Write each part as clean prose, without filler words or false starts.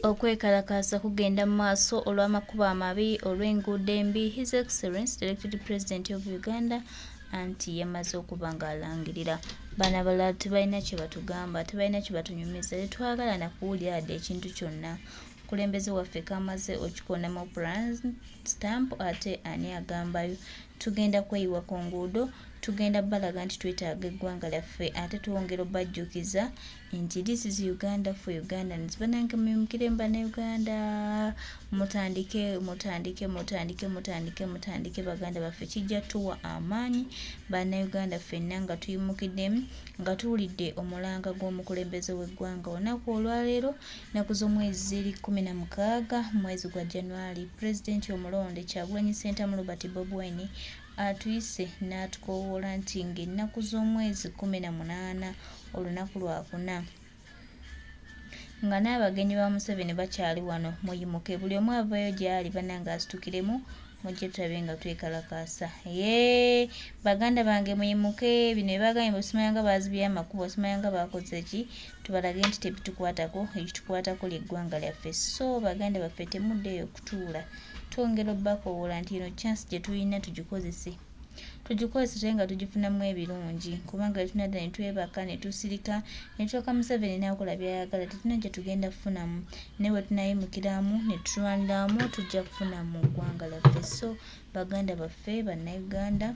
Okwekalakasa kugenda mu maaso olw'amakubo amabi olw'enguudo embi. His Excellency the Elected President of Uganda anti yamaze okuba ng'alangirira. Bano abalala tebalina kye batugamba, tebalina kye batunyumiza, tetwagala na kuwulira wadde ekintu kyonna. Omukulembeze waffe kamaze okikonamu plan stamp ate ani agambayo. Tugenda kweyiwa ku nguudo, tugenda balaga nti twetaaga eggwanga lyaffe ate twongera obajjukiza nti this is Uganda for Ugandans. Bannange muyimukiremu bannayuganda, mutandike baganda baffe, kijja tuwa amaanyi bannayuganda ffenna nga tuyimukiddemu nga tuwulidde omulanga gw'omukulembeze w'eggwanga. Olunaku olwaleero nnaku z'omwezi 16 mwezi gwa January, pulezidenti omulonde Kyagulanyi Ssentamu Robert Bobi atuyise n'atukoowoola nti ng'ennaku z'omwezi 18 olunaku lwakuna nga n'abagenyi ba Museveni bakyali wano muyimuke, buli omu avayo gy'ali bannange asitukiremu mujje tulabe nga twekalakasa. Baganda bange muyimuke, bino ebagambye basimayanga baazibye amakubo, basimayanga bakoze ki, tubalage nti tebitukwatako, ekitukwatako ly'eggwanga lyaffe. So baganda baffe temuddeeyo kutuula, twongera obbakowoola nti eno chance gye tulina tugikozese nga tugifunamu ebirungi, kubanga tunadda ne twebaka ne tusirika ne tutoka Museveni n'akola by'ayagala, tetulina gye tugenda kufunamu, naye bwe tunayimukiramu ne tulwaniramu tujja kufunamu eggwanga lyaffe. So baganda baffe bannayuganda,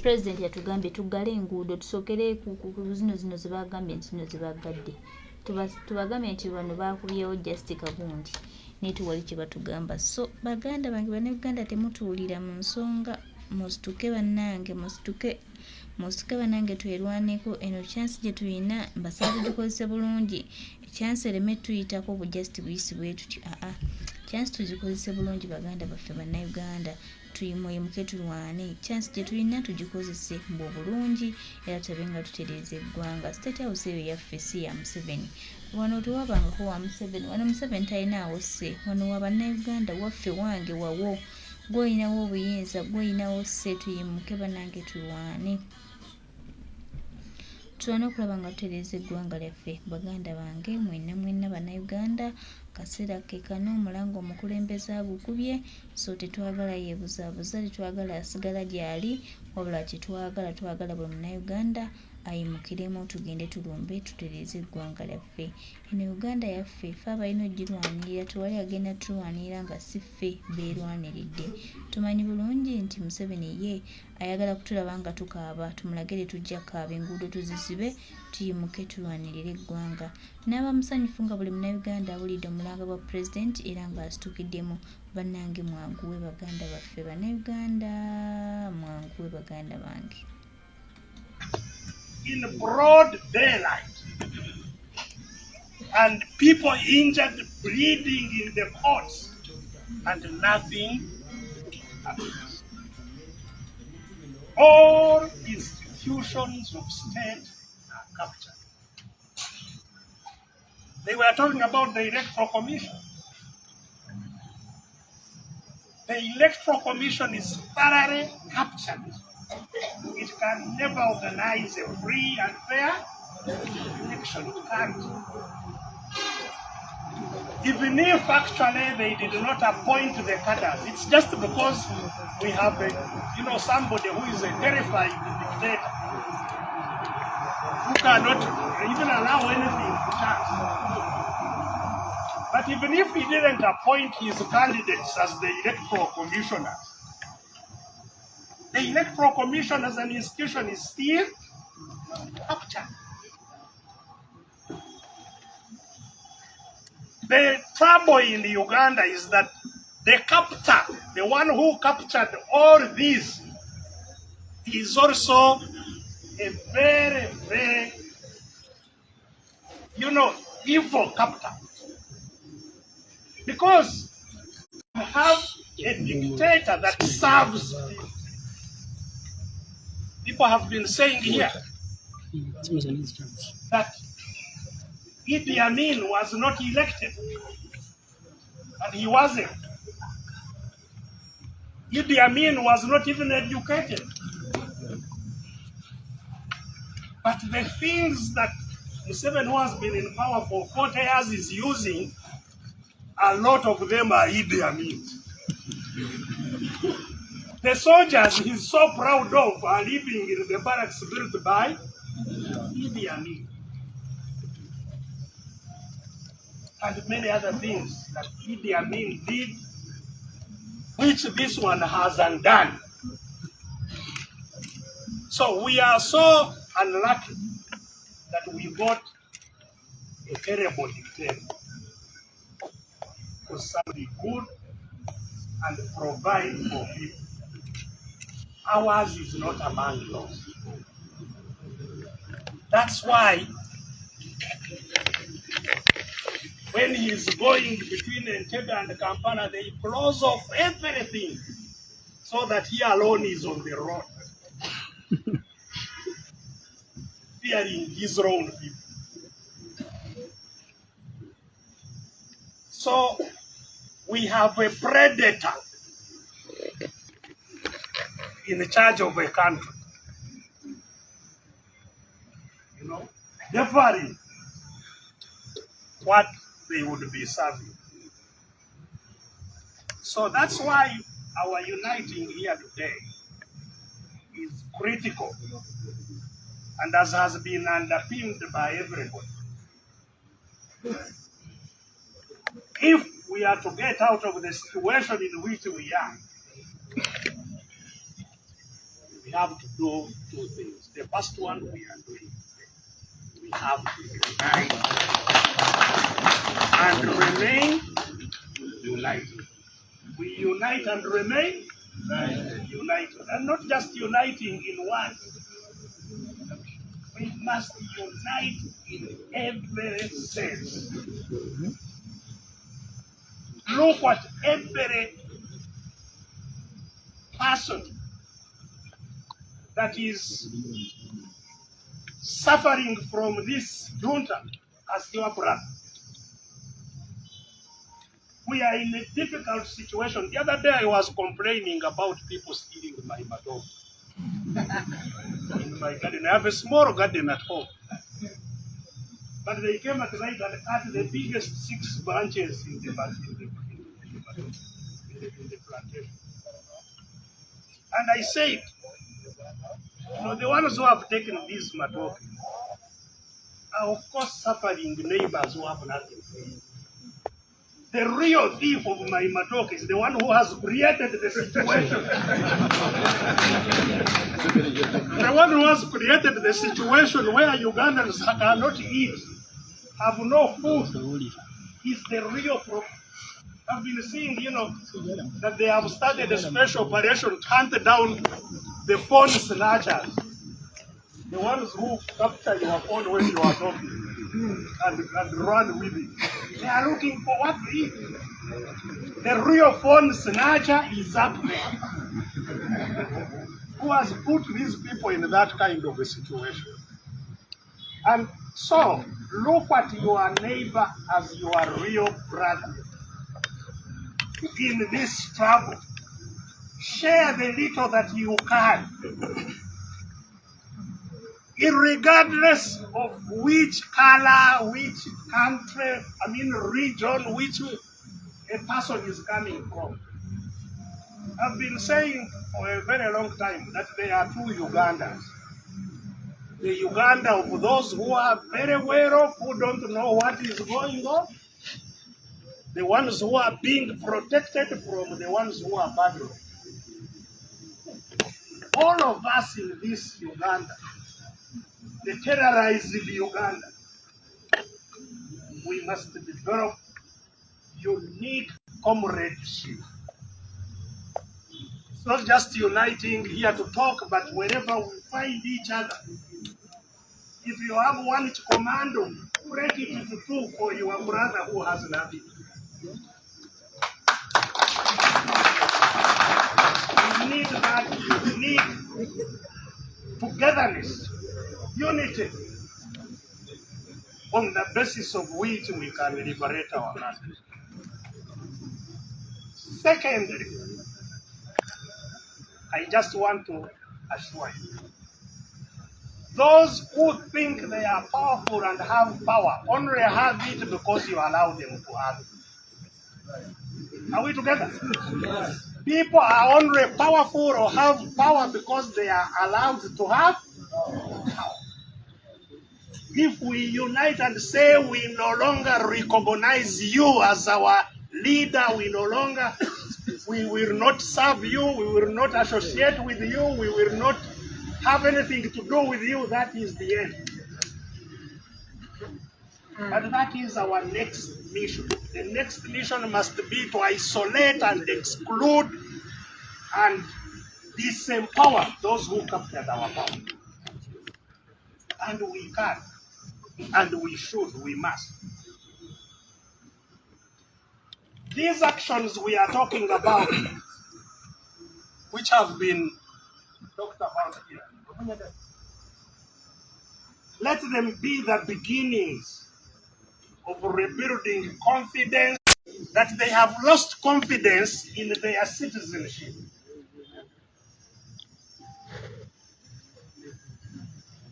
pulezidenti yatugambye tuggale enguudo, tusookere ku zino ze bagambye nti zino ze bagadde, tubagambye nti bano baakubyewo just kagundi naye tuwali kye batugamba. So baganda bange bannayuganda, temutuulira mu nsonga, musituke bannange, musituke bannange, twerwaneko. Eno chance gye tulina mbasaba tugikozese bulungi, chance ereme tuyitako obujasti buyisibwe tuti chance tugikozese bulungi baganda baffe bannayuganda, tuyimuke tulwane, chance gye tulina tugikozese mbu bulungi era tulabe nga tutereeza eggwanga. State House eyo yaffe si ya Museveni, wano tewabangako wa Museveni, wano Museveni talinaawo sse, wano wa bannayuganda, waffe wange wawo, gw'olinawo obuyinza, gw'olinawo sse. Tuyimuke bannange tulwane, tulwane okulaba nga tutereeza eggwanga lyaffe. Baganda bange mwenna bannayuganda, kaseera ke kano, omulanga omukulembeze agukubye, so tetwagala yeebuzaabuza, tetwagala asigala gy'ali, wabula twagala buli munnayuganda ayimukiremu, tugende tulumbe tutereeze eggwanga lyaffe. Eno Uganda yaffe ffe abalina ogirwanirira, tewali agenda tulwanirira nga si ffe beerwaniridde. Tumanyi bulungi nti Museveni ye ayagala kutulaba nga tukaaba, tumulagire tujja kaaba, enguudo tuzisibe, tuyimuke tulwanirire eggwanga. N'aba musanyufu nga buli munnayuganda awulidde omulanga bwa pulezidenti era ng'asitukiddemu. Bannange mwanguwe baganda baffe bannayuganda, mwanguwe baganda bange. In broad daylight, and people injured, bleeding in the courts, and nothing happens. All institutions of state are captured. They were talking about the Electoral Commission. The Electoral Commission is thoroughly captured. It can never organize a free and fair election. It can't. Even if actually they did not appoint the cadres, it's just because we have somebody who is a terrified dictator who cannot even allow anything to chance. But even if he didn't appoint his candidates as the Electoral Commissioners, the Electoral Commission as an institution is still captured. The trouble in Uganda is that the captor, the one who captured all these, is also a very, very, evil captor. Because you have a dictator that serves people. People have been saying here that Idi Amin was not elected, and he wasn't. Idi Amin was not even educated. But the things that Museveni, who has been in power for 40 years, is using, a lot of them are Idi Amin. The soldiers he's so proud of are living in the barracks built by Idi Amin. And many other things that Idi Amin did, which this one hasn't done. So we are so unlucky that we got a terrible dictator, who's somebody good and provide for people. Ours is not among those. That's why when he's going between Entebbe and Kampala, they close off everything so that he alone is on the road, fearing his own people. So we have a predator in charge of a country, you know, deferring what they would be serving. So that's why our uniting here today is critical, and as has been underpinned by everybody. If we are to get out of the situation in which we are, we have to do two things. The first one we are doing. We have to unite and remain united. We unite and remain united. And not just uniting in words. We must unite in every sense. Look at every person that is suffering from this junta as your brother. We are in a difficult situation. The other day I was complaining about people stealing my madon in my garden. I have a small garden at home. But they came at night and cut the biggest 6 branches in the plantation. And I said, you know, the ones who have taken these matoke are of course suffering neighbors who have nothing to eat. The real thief of my matoke is the one who has created the situation. The one who has created the situation where Ugandans cannot eat, have no food, is the real problem. I've been seeing, you know, that they have started a special operation to hunt down the phone snatchers. The ones who capture your phone when you are talking and run with it. They are looking for what to eat. The real phone snatcher is up there. Who has put these people in that kind of a situation? And so, look at your neighbor as your real brother. In this struggle, share the little that you can, irregardless of which color, which country, region, which a person is coming from. I've been saying for a very long time that there are two Ugandas. The Uganda of those who are very well off, who don't know what is going on, the ones who are being protected from the ones who are bad off. All of us in this Uganda, the terrorized Uganda, we must develop unique comradeship. It's not just uniting here to talk, but wherever we find each other. If you have one commando, break it into 2 for your brother who has nothing. We need that unique togetherness, unity, on the basis of which we can liberate our land. Secondly, I just want to assure you Those who think they are powerful and have power only have it because you allow them to have it. Are we together? People are only powerful or have power because they are allowed to have power. If we unite and say we no longer recognize you as our leader, we will not serve you, we will not associate with you, we will not have anything to do with you, that is the end. But that is our next mission. The next mission must be to isolate and exclude and disempower those who captured our power. And we can, and we should, we must. These actions we are talking about, which have been talked about here, let them be the beginnings of rebuilding confidence, that they have lost confidence in their citizenship.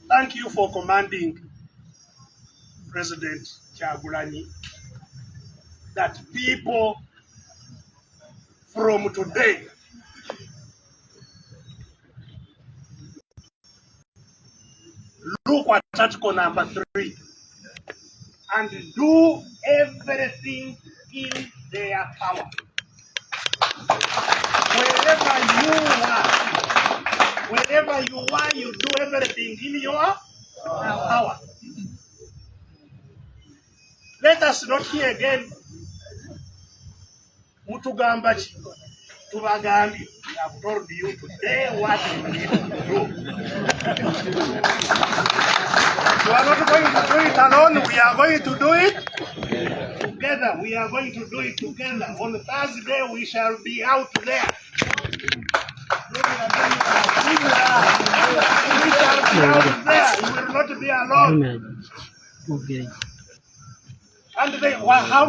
Thank you for commanding, President Kyagulanyi, that people from today look at article number 3 and do everything in their power. Wherever you are, you do everything in your power. Let us not hear again, Mutugambachi, Tubagambi, we have told you today what you need to do. You are not going to do it alone, we are going to do it together. We are going to do it together. On Thursday, we shall be out there. We shall be out there. You will not be alone. Okay. And they, how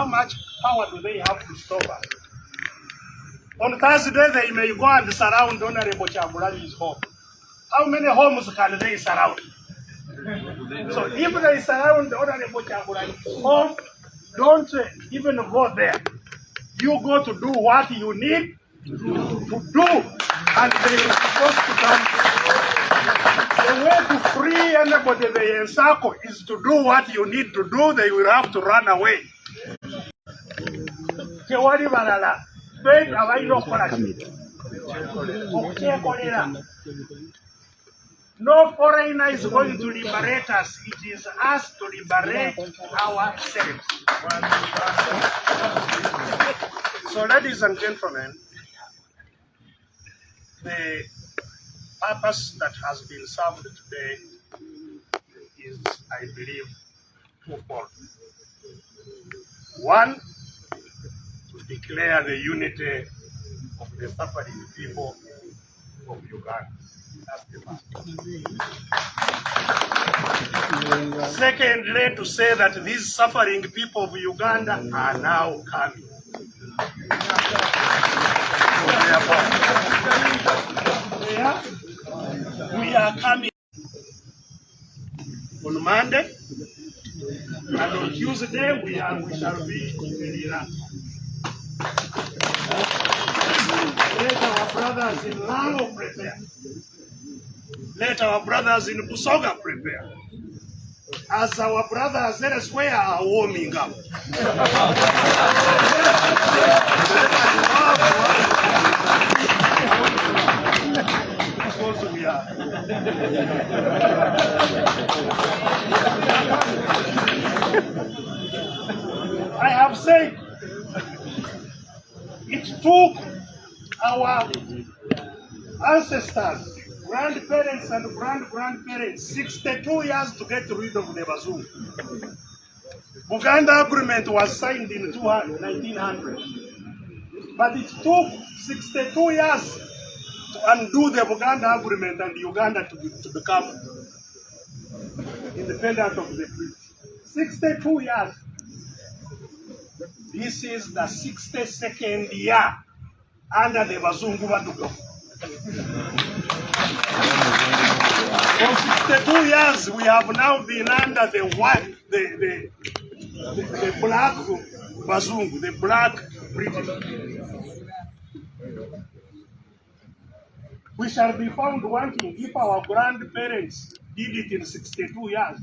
much power do they have to stop us? On Thursday, they may go and surround Honorable Kyagulanyi's home. How many homes can they surround? So if they surround Honorable Kyagulanyi's home, don't even go there. You go to do what you need to do, and they are supposed to come. The way to free anybody they encircle is to do what you need to do. They will have to run away. No foreigner is going to liberate us. It is us to liberate ourselves. So, ladies and gentlemen, the purpose that has been served today is, I believe, twofold. One, to declare the unity of the suffering people of Uganda. That's the first. Secondly, to say that these suffering people of Uganda are now coming. We are coming on Monday, and on Tuesday we shall be in Iraq. Let our brothers in Lango prepare. Let our brothers in Busoga prepare. As our brothers elsewhere are warming up. Because we are. I have said it took our ancestors, grandparents and grandparents 62 years to get rid of the Bazungu. Buganda Agreement was signed in 1900, but it took 62 years to undo the Buganda Agreement and Uganda to become independent of the British. 62 years. This is the 62nd year under the Bazungu Badugo. For 62 years, we have now been under the black Bazungu, the black British. We shall be found wanting if our grandparents did it in 62 years,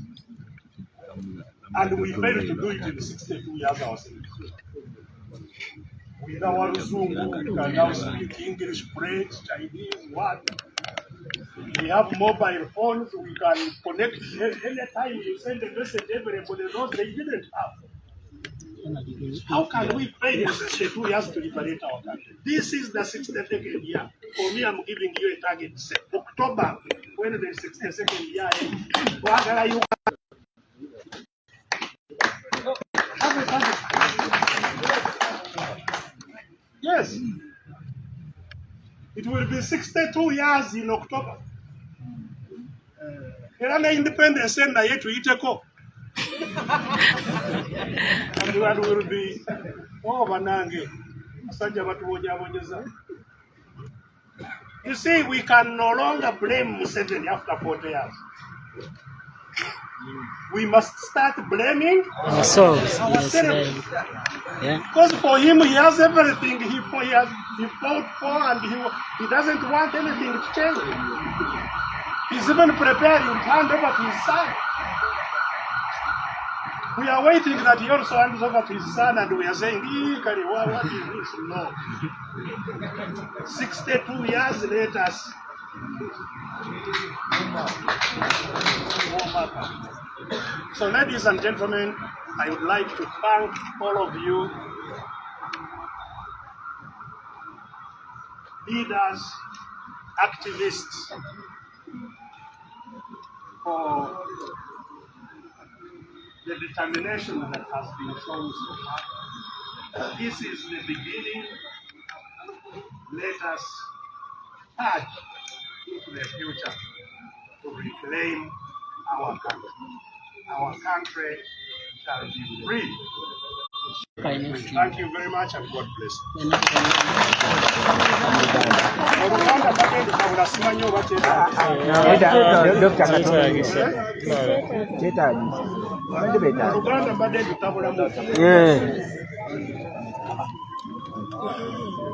and we failed to do it in 62 years ourselves. With our Zungu, we can now speak English, French, Chinese, what? We have mobile phones, we can connect anytime you send a message, everybody knows they didn't have. How can we fail in 62 years to liberate our country? This is the 62nd year. For me, I'm giving you a target. October, when the 62nd year ends. Have a target. Yes. It will be 62 years in October. Era independence na yetu iteko. And that will be banange. You see, we can no longer blame Museveni after 40 years. We must start blaming ourselves. Yeah. Because for him, he has everything. He fought for, and he doesn't want anything to change. He's even preparing to hand over to his son. We are waiting that he also hands over to his son, and we are saying, what is this? No. 62 years later, so ladies and gentlemen, I would like to thank all of you, leaders, activists, for the determination that has been shown so far. This is the beginning. Let us touch into the future to reclaim our country. Our country shall be free. Thank you very much, and God bless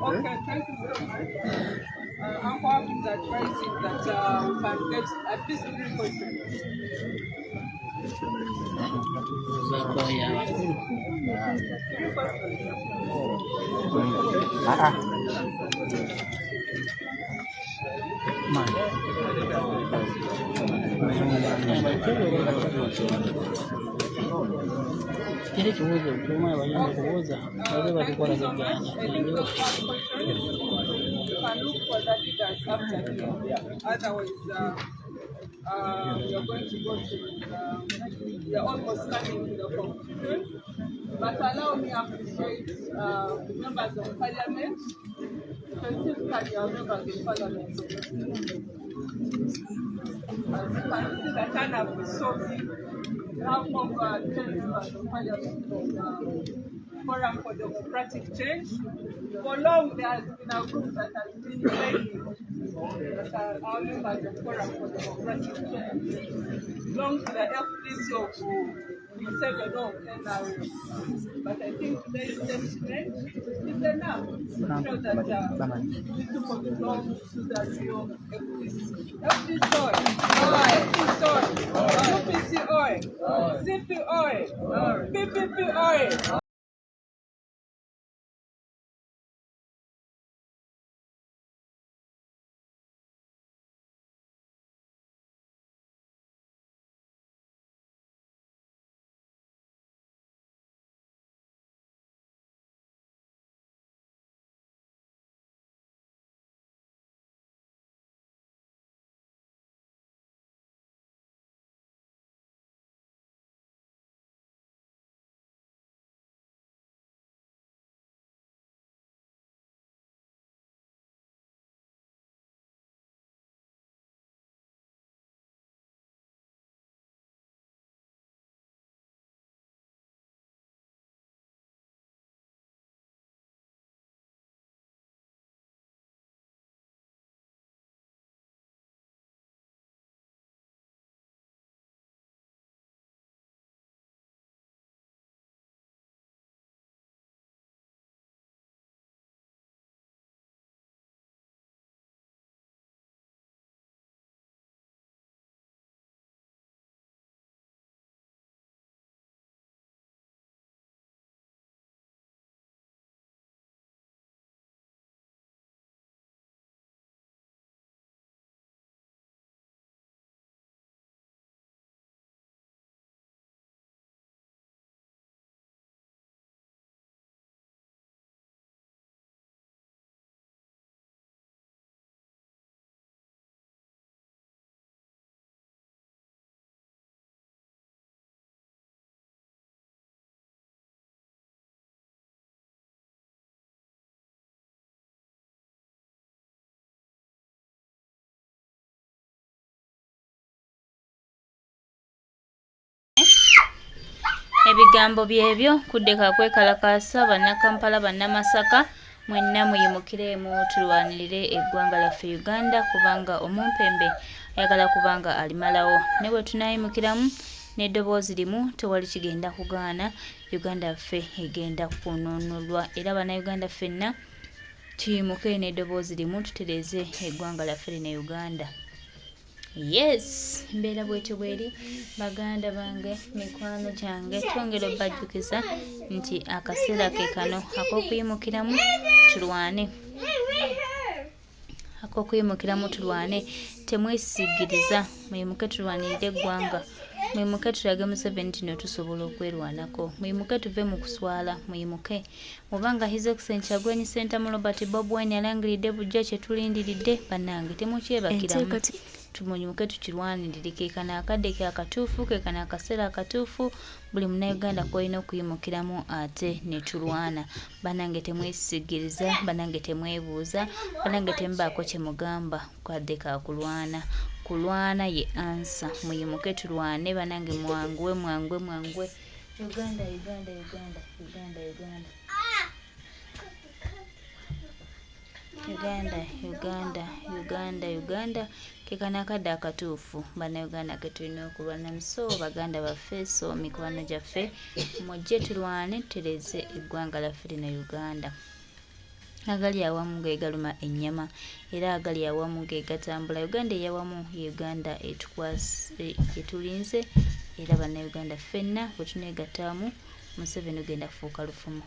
Okay, thank you very much. Uncle is advising that we can get at least 3 questions. Kile kibuzo tuma wajana kubuza wale walikuwa wanazungana You can look for the leaders after here. Otherwise, you're going to go to you're almost coming to the conclusion. But allow me to appreciate members of parliament, specifically our members of parliament. As you can see, the turnout is so big. We have over 10 members of parliament from Forum for Democratic Change. For long, there has been a group that has been playing that are our members of Forum for Democratic Change. Belong to the FDC of Museveni of NRA. But I think today's statement is enough to show that these people belong to the real FDC. FDC oil, FDC oil, UPC oil, CP oil, PPP oil. ebigambo byebyo kuddeka kwekalakasa bannakampala bannamasaka mwenna muyimukiremu tulwanirire eggwanga lyaffe Uganda kubanga omumpembe ayagala kubanga alimalawo ne bwe tunayimukiramu n'eddoboozi limu tewali kigenda kugaana Uganda yaffe egenda kununulwa era bannayuganda ffenna tuyimuke n'eddoboozi limu tutereze eggwanga lyaffe lino Uganda. Yes, mbeera bwetyo bweri baganda bange mikwano gyange twongera obbajjukiza nti akaseera ke kano ak'okuyimukiramu tulwane. Ak'okuyimukiramu tulwane, temwesigiriza, muyimuke tulwanirire eggwanga. Muyimuke tulage Museveni tino tusobola okwerwanako. Muyimuke tuve mu kuswala, muyimuke. Mubanga His Excellency Kyagulanyi Ssentamu Robert Bobi Wine yalangiridde bujja kye tulindiridde bannange temukyebakiramu. Tumuyimuke tukirwanirire kekano akadde ke akatuufu kekano akaseera akatuufu buli munnayuganda kwolina okuyimukiramu ate ne tulwana. Bannange temwesigiriza, bannange temwebuuza, bannange temubaako kye mugamba kwadde ka kulwana. Kulwana ye ansa. Muyimuke tulwane bannange mwanguwe mwanguwe mwanguwe. Uganda, Uganda, Uganda, Uganda, Uganda. Uganda, Uganda, Uganda, Uganda. Kekano akadde akatuufu bannayuganda ke tulina okulwana. So baganda baffe, so mikwano gyaffe mujje tulwane tutereze eggwanga lyaffe lino Uganda. Agali awamu ge galuma ennyama era agali awamu ge gatambula. Uganda eyawamu ye Uganda etukwase etulinze era bannayuganda ffenna bwe tuneegattaamu Museveni ogenda kufuuka lufumu.